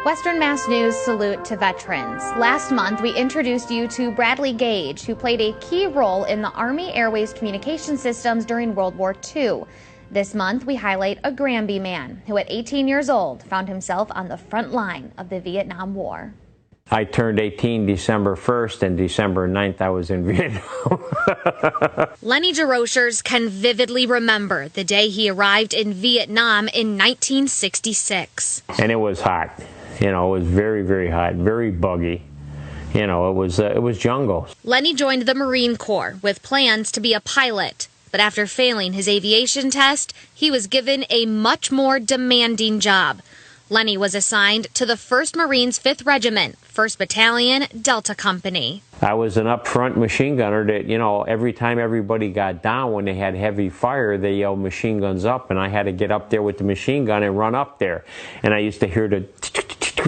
Western Mass News salute to veterans. Last month, we introduced you to Bradley Gage, who played a key role in the Army Airways communication systems during World War II. This month, we highlight a Granby man who at 18 years old found himself on the front line of the Vietnam War. I turned 18 December 1st, and December 9th I was in Vietnam. Lenny Desrochers can vividly remember the day he arrived in Vietnam in 1966. And it was hot. You know, it was very, very hot, very buggy. You know, it was jungle. Lenny joined the Marine Corps with plans to be a pilot. But after failing his aviation test, he was given a much more demanding job. Lenny was assigned to the 1st Marines 5th Regiment, 1st Battalion, Delta Company. I was an up-front machine gunner that, you know, every time everybody got down when they had heavy fire, they yelled machine guns up, and I had to get up there with the machine gun and run up there. And I used to hear the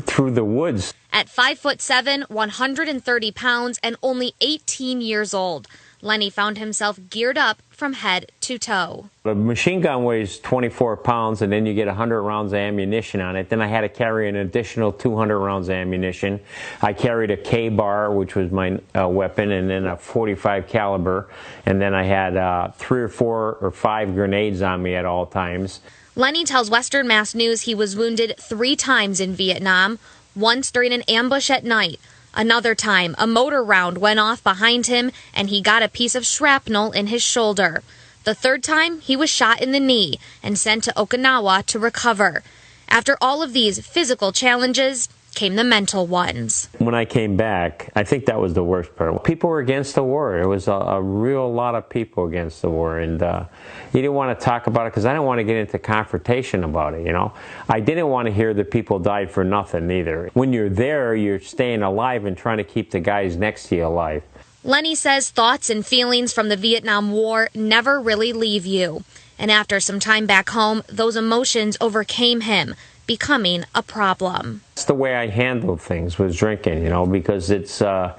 through the woods. At 5'7", 130 pounds, and only 18 years old, Lenny found himself geared up from head to toe. The machine gun weighs 24 pounds, and then you get 100 rounds of ammunition on it. Then I had to carry an additional 200 rounds of ammunition. I carried a K-bar, which was my weapon, and then a 45 caliber. And then I had 3 or 4 or 5 grenades on me at all times. Lenny tells Western Mass News he was wounded 3 times in Vietnam, once during an ambush at night. Another time, a motor round went off behind him and he got a piece of shrapnel in his shoulder. The 3rd time, he was shot in the knee and sent to Okinawa to recover. After all of these physical challenges came the mental ones. When I came back, I think that was the worst part. People were against the war. There was a real lot of people against the war, and you didn't want to talk about it because I didn't want to get into confrontation about it, you know. I didn't want to hear that people died for nothing either. When you're there, you're staying alive and trying to keep the guys next to you alive. Lenny says thoughts and feelings from the Vietnam War never really leave you. And after some time back home, those emotions overcame him, becoming a problem. That's the way I handled things, was drinking, you know, because I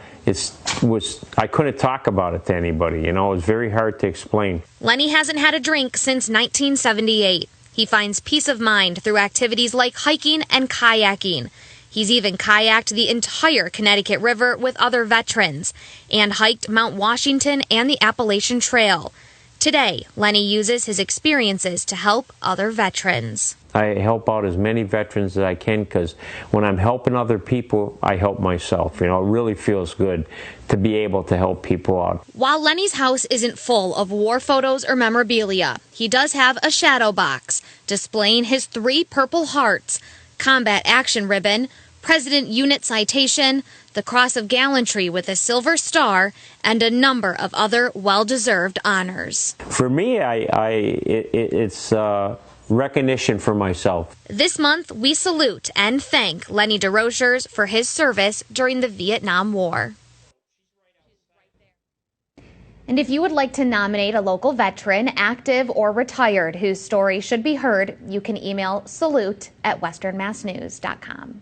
couldn't talk about it to anybody, you know. It was very hard to explain. Lenny hasn't had a drink since 1978. He finds peace of mind through activities like hiking and kayaking. He's even kayaked the entire Connecticut River with other veterans and hiked Mount Washington and the Appalachian Trail. Today, Lenny uses his experiences to help other veterans. I help out as many veterans as I can because when I'm helping other people, I help myself. You know, it really feels good to be able to help people out. While Lenny's house isn't full of war photos or memorabilia, he does have a shadow box displaying his 3 Purple Hearts, Combat Action Ribbon, President Unit Citation, the Cross of Gallantry with a Silver Star, and a number of other well-deserved honors. For me, it's recognition for myself. This month, we salute and thank Lenny Desrochers for his service during the Vietnam War. And if you would like to nominate a local veteran, active or retired, whose story should be heard, you can email salute@westernmassnews.com.